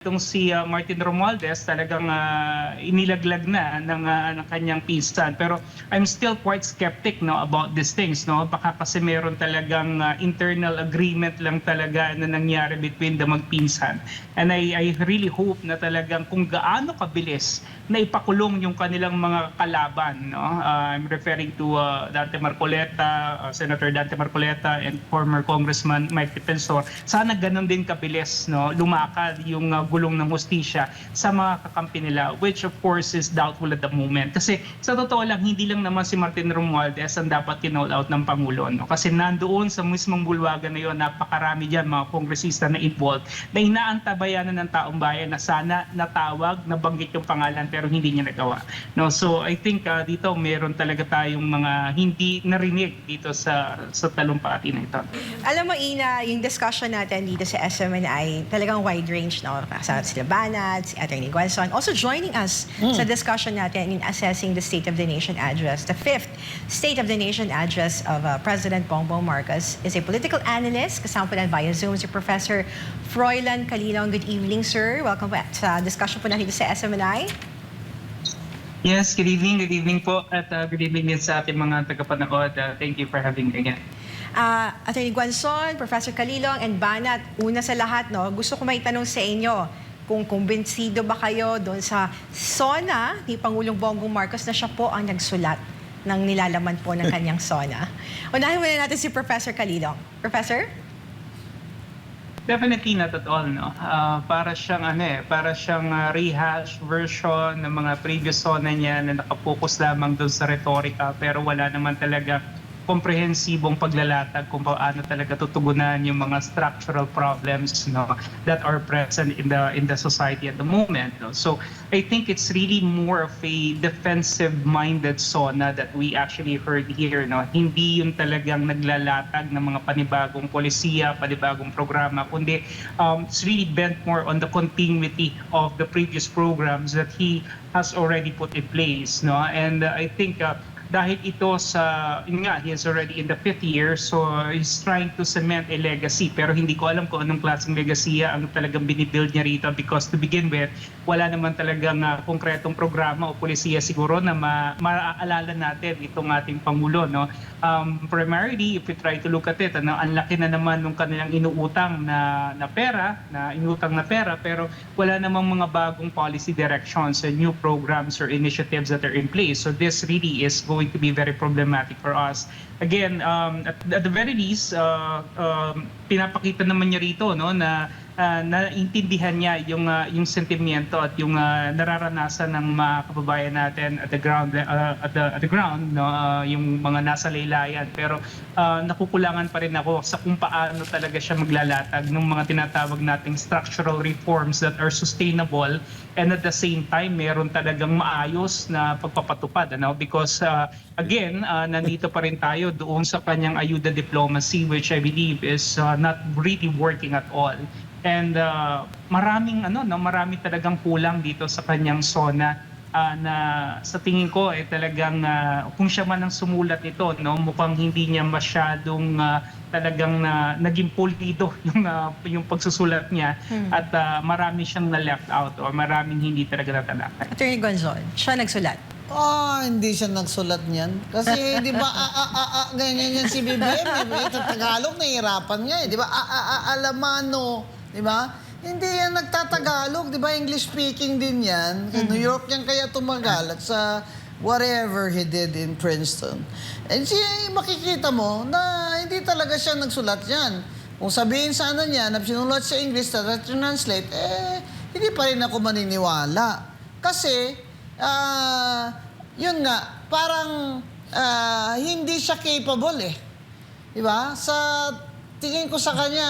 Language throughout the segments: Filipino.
Itong si Martin Romualdez talagang inilaglag na ng kanyang pinsan. Pero I'm still quite skeptic about these things. Baka kasi meron talagang internal agreement lang talaga na nangyari between the magpinsan. And I really hope na talagang kung gaano kabilis na ipakulong yung kanilang mga kalaban. I'm referring to Dante Marcoleta, Senator Dante Marcoleta, and former Congressman Mike Defensor. Sana ganun din kabilis lumakad yung gulong ng hustisya sa mga kakampi nila, which of course is doubtful at the moment. Kasi sa totoo lang, hindi lang naman si Martin Romualdez ang dapat kinall out ng Pangulo. Kasi nandoon sa mismong bulwagan na yun, napakarami dyan mga kongresista na involved, na inaantabayanan ng taong bayan na sana natawag, nabanggit yung pangalan pero hindi niya nagawa. So I think dito meron talaga tayong mga hindi narinig dito sa talumpati na ito. Alam mo, Ina, yung discussion natin dito sa SMNI, talagang wide range, Kasama sila Banat, si Atty. Gualson, also joining us sa discussion natin in assessing the State of the Nation address. The fifth State of the Nation address of President Bongbong Marcos is a political analyst. Kasama po na via Zoom si Professor Froilan Calilong. Good evening, sir. Welcome back sa discussion po natin sa SMNI. Yes, good evening po at good evening din sa ating mga tagapanood. Thank you for having me again. Atty. Gualson, Professor Calilong, and Banat, una sa lahat, gusto ko may tanong sa inyo kung kumbinsido ba kayo doon sa SONA ni Pangulong Bongbong Marcos na siya po ang nagsulat ng nilalaman po ng kanyang SONA. Unahin muna natin si Professor Calilong. Professor? Definitely not at all, para siyang rehash version ng mga previous SONA niya na nakapokus lamang doon sa retorika pero wala naman talaga komprehensibong paglalatag kung paano talaga tutugunan yung mga structural problems that are present in the society at the moment. So I think it's really more of a defensive-minded SONA that we actually heard here. Hindi yung talagang naglalatag ng mga panibagong polisiya, panibagong programa, kundi it's really bent more on the continuity of the previous programs that he has already put in place. And I think dahil ito he is already in the 5th year, so he's trying to cement a legacy. Pero hindi ko alam kung anong klaseng legacy ang talagang binibuild niya rito because to begin with, wala naman talagang konkretong programa o polisiya siguro na maaalala natin itong ating Pangulo. Primarily, if we try to look at it, ang laki na naman nung kanilang inutang na pera, pero wala namang mga bagong policy directions and new programs or initiatives that are in place. So this really is going to be very problematic for us. Again, at the very least, pinapakita naman niya rito na naintindihan niya yung sentimiento at yung nararanasan ng mga kababayan natin at the ground yung mga nasa laylayan, pero nakukulangan pa rin ako sa kung paano talaga siya maglalatag ng mga tinatawag nating structural reforms that are sustainable and at the same time meron talagang maayos na pagpapatupad, because again, nandito pa rin tayo doon sa kanyang ayuda diplomacy, which I believe is not really working at all. And marami talagang kulang dito sa kanyang SONA na sa tingin ko talagang kung siya man ang sumulat nito, mukhang hindi niya masyadong talagang naging pulido yung pagsusulat niya at marami siyang na-left out o maraming hindi talaga natalakay. Atty. Gualson, siya nagsulat. Hindi siya nagsulat niyan. Kasi, di ba, ganyan yan si BBM. Ito Tagalog, nahihirapan nga di ba? Alamano, di ba? Hindi yan nagtatagalog, di ba? English speaking din yan. Sa New York yan kaya tumagal at sa whatever he did in Princeton. And makikita mo na hindi talaga siya nagsulat yan. Kung sabihin sana niya na sinulat sa English na translate, hindi pa rin ako maniniwala. Kasi, yun nga, parang hindi siya capable Diba? Sa tingin ko sa kanya,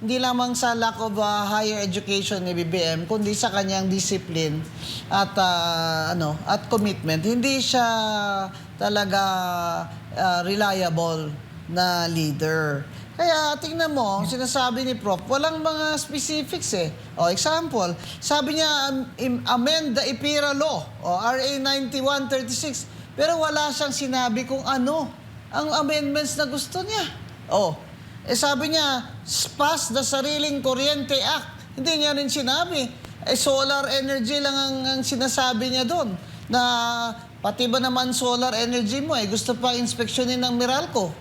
hindi lamang sa lack of higher education ni BBM, kundi sa kanyang discipline at at commitment. Hindi siya talaga reliable na leader. Kaya tingnan mo, sinasabi ni Prof, walang mga specifics example, sabi niya, amend the IPIRA law, RA 9136, pero wala siyang sinabi kung ano ang amendments na gusto niya. Sabi niya, pass the Sariling Kuryente Act. Hindi niya rin sinabi. Solar energy lang ang sinasabi niya doon. Na pati ba naman solar energy mo gusto pa inspeksyonin ng Meralco?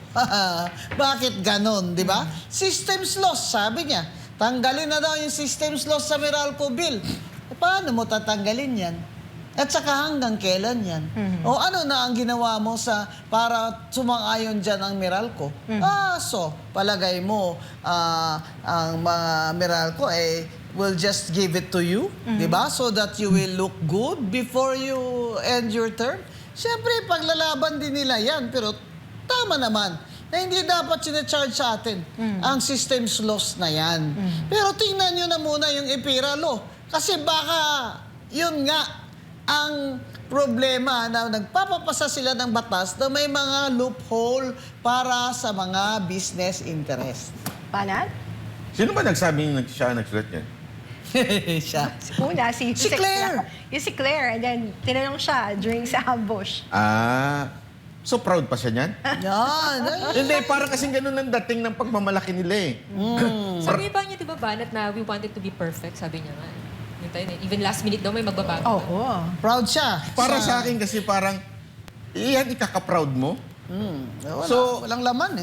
Bakit ganon, di ba? Systems loss, sabi niya. Tanggalin na daw yung systems loss sa Meralco bill. Paano mo tatanggalin yan? At saka hanggang kailan yan? O ano na ang ginawa mo para sumang-ayon dyan ang Meralco? So, palagay mo, ang mga Meralco will just give it to you, di ba? So that you will look good before you end your term. Siyempre, paglalaban din nila yan. Pero tama naman na hindi dapat sinacharge sa atin ang systems loss na yan. Pero tingnan nyo na muna yung EPIRA law. Kasi baka yun nga ang problema na nagpapapasa sila ng batas na may mga loophole para sa mga business interest. Banat? Sino ba nagsabing siya nagsulat niyan? Siya. Una, Si Claire. Yung si Claire, and then tinanong siya during sa ambush. So proud pa siya niyan? Yan. Hindi, parang kasing ganun ang dating ng pagmamalaki nila Sabi ba niya, di ba, Banat, na we wanted to be perfect, sabi niya nga. Even last minute daw may magbabago. Oo. Proud siya. Para sa akin kasi parang, iyan ikaka-proud mo. So, walang laman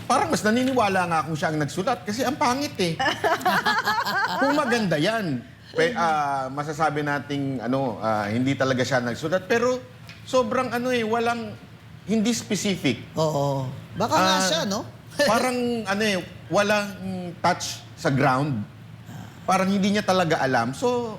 Parang mas naniniwala nga kung siya ang nagsulat kasi ang pangit Kung maganda yan, masasabi nating hindi talaga siya nagsulat. Pero sobrang walang, hindi specific. Oo. Baka nga siya, no? Parang walang touch sa ground. Parang hindi niya talaga alam. So,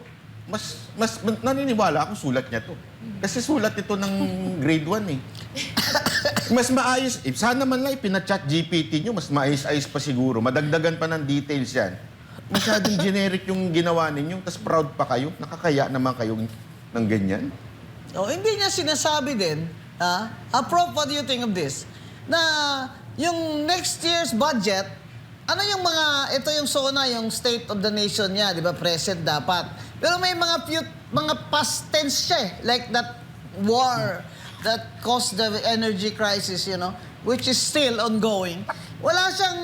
mas naniniwala ako sulat niya to. Kasi sulat ito ng grade 1 Mas maayos. Sana man lang pinachat GPT nyo, mas maayos-ayos pa siguro. Madagdagan pa ng details yan. Masyadong generic yung ginawa ninyo, tapos proud pa kayo. Nakakaya naman kayo ng ganyan. Hindi niya sinasabi din, Prof, what do you think of this? Na yung next year's budget, ano yung ito yung SONA, yung State of the Nation niya, di ba, present dapat. Pero may mga past tense siya like that war that caused the energy crisis, which is still ongoing. Wala siyang,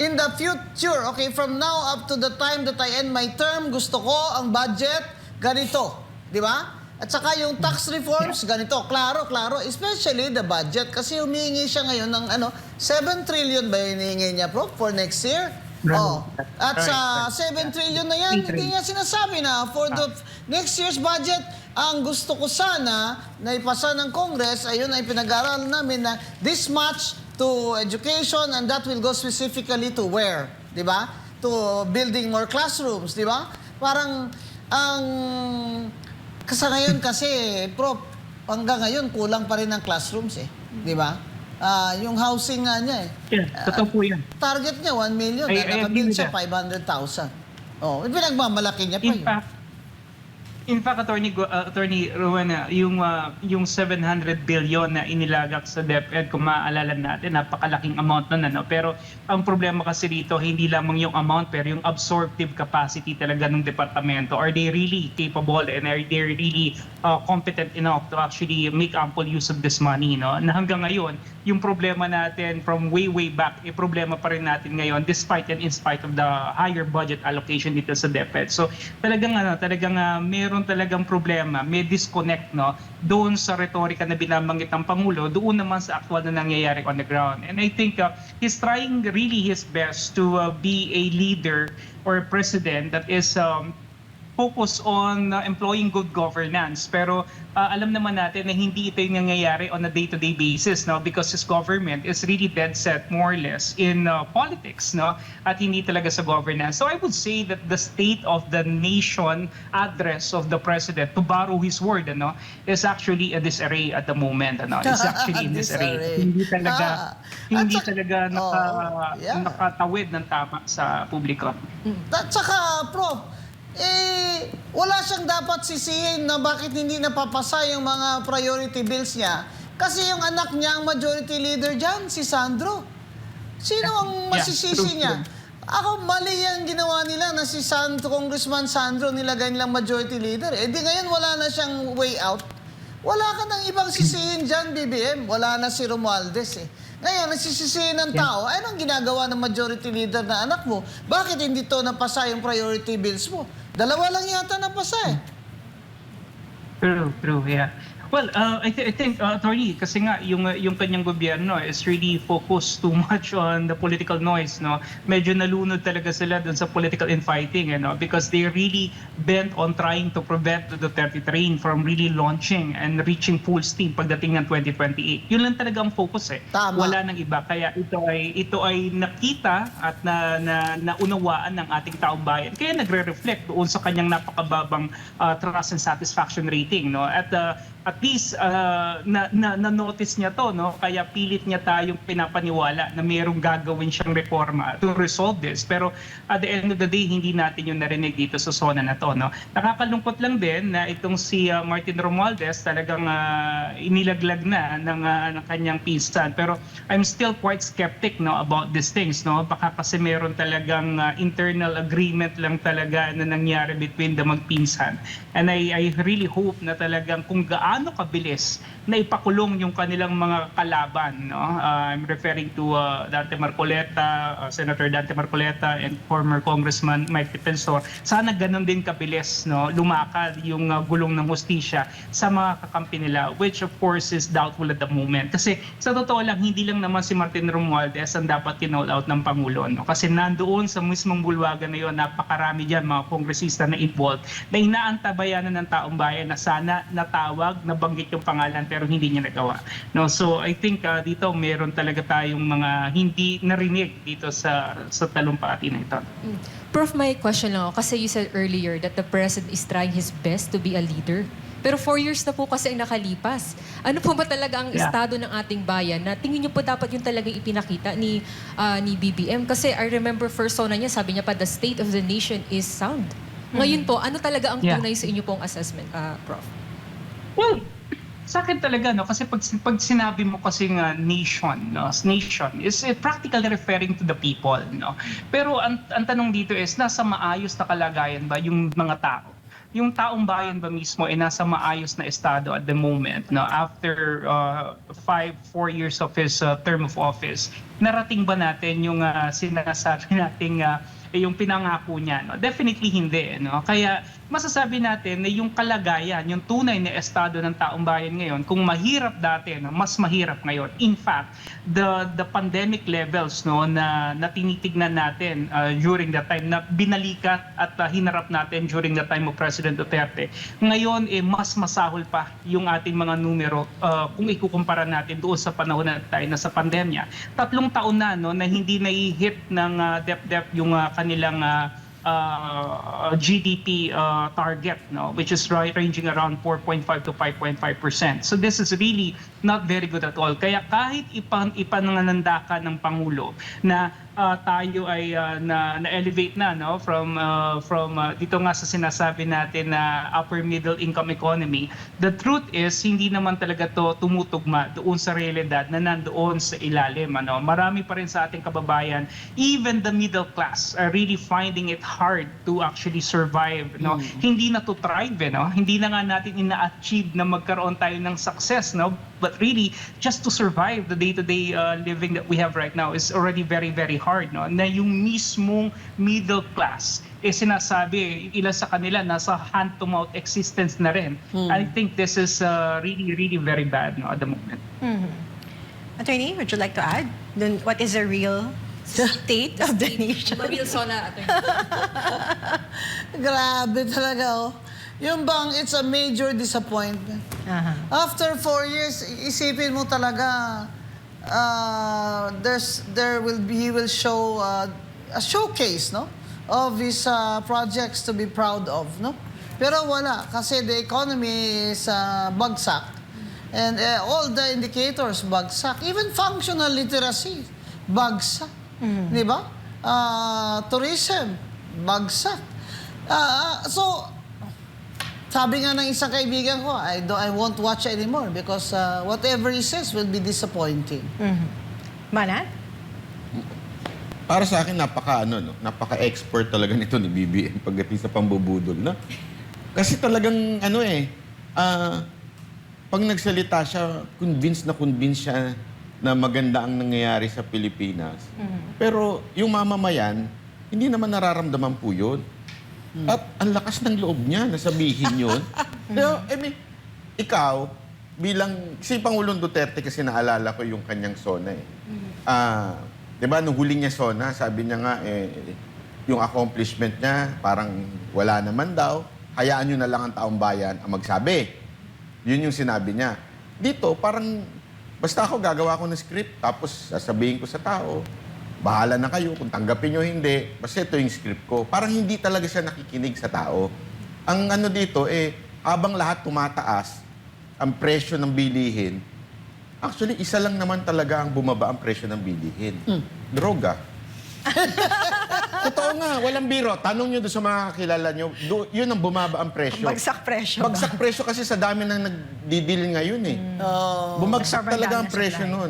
in the future, okay, from now up to the time that I end my term, gusto ko ang budget, ganito, di ba? At saka yung tax reforms, ganito, klaro, especially the budget. Kasi humingi siya ngayon ng 7 trillion ba yung hinihingi niya, Prof, for next year? At sa 7 trillion na yan, hindi niya sinasabi na for the next year's budget, ang gusto ko sana na ipasa ng Congress, ayun ay pinag-aaralan namin na this much to education and that will go specifically to where? Di ba? To building more classrooms, di ba? Parang ang sa ngayon kasi, Prof, hanggang ngayon kulang pa rin ang classrooms di ba? Yung housing nga niya Totoo po yan. Target niya 1 million, nakabuild siya 500,000. Pinagmamalaki niya pa yun. In fact, Attorney Rowena, yung 700 billion na inilagak sa DepEd, kung maaalala natin, napakalaking amount nun. Pero ang problema kasi dito, hindi lamang yung amount, pero yung absorptive capacity talaga ng departamento. Are they really capable and are they really competent enough to actually make ample use of this money? Na hanggang ngayon, yung problema natin from way back, problema pa rin natin ngayon despite and in spite of the higher budget allocation dito sa DepEd. So talagang meron talagang problema, may disconnect doon sa retorika na binabanggit ng Pangulo, doon naman sa actual na nangyayari on the ground. And I think he's trying really his best to be a leader or a president that is focus on employing good governance. Pero alam naman natin na hindi ito yung nangyayari on a day-to-day basis, because his government is really dead set more or less in politics, at hindi talaga sa governance. So I would say that the State of the Nation address of the President, to borrow his word, is actually a disarray at the moment. It's actually in disarray. Hindi talaga nakatawid ng tama sa publiko. At saka, Prof, wala siyang dapat sisihin na bakit hindi napapasa yung mga priority bills niya. Kasi yung anak niya ang majority leader dyan, si Sandro. Sino ang masisisi niya? Ako, mali yung ginawa nila na si Congressman Sandro nilagay nilang majority leader. Di ngayon wala na siyang way out. Wala ka nang ibang sisihin dyan, BBM. Wala na si Romualdez Ngayon, nagsisisihin ng tao, anong ginagawa ng majority leader na anak mo? Bakit hindi to napasa yung priority bills mo? Dalawa lang yata napasa eh. True, yeah. Well, I think, Attorney, kasi nga yung kanyang gobyerno is really focused too much on the political noise, no? Medyo nalunod talaga sila dun sa political infighting, because they really bent on trying to prevent the Duterte train from really launching and reaching full steam pagdating ng 2028. Yun lang talaga ang focus eh. Tama. Wala nang iba. Kaya ito ay nakita at naunawaan ng ating taong bayan. Kaya nagre-reflect doon sa kanyang napakababang trust and satisfaction rating, no? At least na-notice niya to, no? Kaya pilit niya tayong pinapaniwala na mayroong gagawin siyang reforma to resolve this. Pero at the end of the day, hindi natin yung narinig dito sa zona na to, no? Nakakalungkot lang din na itong si Martin Romualdez talagang inilaglag na ng kanyang pinsan. Pero I'm still quite skeptic, no, about these things, no? Baka kasi meron talagang internal agreement lang talaga na nangyari between the magpinsan. And I really hope na talagang kung gaano kabilis na ipakulong yung kanilang mga kalaban, no? I'm referring to Dante Marcoleta, Senator Dante Marcoleta, and former Congressman Mike Defensor. Sana ganun din kabilis, no, lumakad yung gulong ng hustisya sa mga kakampi nila, which of course is doubtful at the moment. Kasi sa totoo lang, hindi lang naman si Martin Romualdez ang dapat kinall out ng Pangulo, no? Kasi nandoon sa mismong bulwagan na yun, napakarami dyan mga kongresista na involved, na inaantabayanan ng taong bayan na sana natawag, nabanggit yung pangalan pero hindi niya nagawa. No, so I think dito meron talaga tayong mga hindi narinig dito sa talumpati na ito. Prof, my question lang ako, kasi you said earlier that the President is trying his best to be a leader. Pero 4 years na po kasi ang nakalipas. Ano po ba talaga ang estado ng ating bayan na tingin niyo po dapat yung talagang ipinakita ni BBM? Kasi I remember first zona niya, sabi niya pa, the state of the nation is sound. Ngayon po, ano talaga ang tunay sa inyo pong assessment, Prof? Well, sa akin talaga, no, kasi pag sinabi mo kasi nga nation, no, nation is practically referring to the people, no. Pero ang tanong dito is, nasa maayos na kalagayan ba yung mga tao? Yung taong bayan ba mismo ay nasa maayos na estado at the moment, no? After 4 years of his term of office, narating ba natin yung sinasabi nating yung pinangako niya, no? Definitely hindi, no? Kaya masasabi natin na yung kalagayan, yung tunay na estado ng taong bayan ngayon, kung mahirap dati, no, mas mahirap ngayon. In fact, the pandemic levels, no, na tinitignan natin during that time, na binalikat at hinarap natin during the time of President Duterte, ngayon mas masahol pa yung ating mga numero kung ikukumpara natin doon sa panahon na tayo na sa pandemya. 3 taon na, no, na hindi na-hit ng DepEd yung kanilang GDP target, no, which is ranging around 4.5 to 5.5%. So this is really not very good at all. Kaya kahit ipanananda ng Pangulo na tayo ay na-elevate na, no, from dito nga sa sinasabi natin na upper middle income economy, the truth is hindi naman talaga to tumutugma doon sa realidad na nandoon sa ilalim, ano. Marami pa rin sa ating kababayan, even the middle class are really finding it hard to actually survive, no. Hindi na to thrive, no. Hindi na nga natin ina-achieve na magkaroon tayo ng success, no, but really just to survive the day-to-day living that we have right now is already very, very hard, no? Na yung mismong middle class, sinasabi, ilan sa kanila nasa hand-to-mouth existence na rin. I think this is really, really very bad, no, at the moment. Attorney, would you like to add? Then what is the real state of the nation? Real zona, Attorney. Grabe talaga, oh. Yung bang, it's a major disappointment. After 4 years, isipin mo talaga, he will show a showcase, no, of his projects to be proud of, no. Pero wala, kasi the economy is bagsak, and all the indicators bagsak, even functional literacy bagsak, di ba? Tourism bagsak. So sabi nga ng isang kaibigan ko, I won't watch anymore because whatever he says will be disappointing. Banat? Para sa akin, napaka-expert talaga nito ni BBM pagdating sa pambubudol, no? Kasi talagang, pag nagsalita siya, convinced siya na maganda ang nangyayari sa Pilipinas. Pero yung mamamayan, hindi naman nararamdaman po yun. At ang lakas ng loob niya na sabihin yun. Pero, ikaw, bilang, si Pangulong Duterte kasi naalala ko yung kanyang SONA eh. Di ba, nung huli niya SONA, sabi niya nga, yung accomplishment niya, parang wala naman daw. Hayaan nyo na lang ang taong bayan ang magsabi. Yun yung sinabi niya. Dito, parang, basta ako gagawa ko ng script, tapos sasabihin ko sa tao, bahala na kayo kung tanggapin nyo hindi. Basta ito yung script ko. Parang hindi talaga siya nakikinig sa tao. Ang ano dito, habang lahat tumataas, ang presyo ng bilihin, actually, isa lang naman talaga ang bumaba ang presyo ng bilihin. Droga. Totoo nga, walang biro. Tanong nyo doon sa mga kakilala nyo, yun ang bumaba ang presyo. Bagsak presyo. Bagsak presyo kasi sa dami ng nagdidil ngayon eh. Bumagsak Sobrang talaga dami ang ng presyo supply. nun.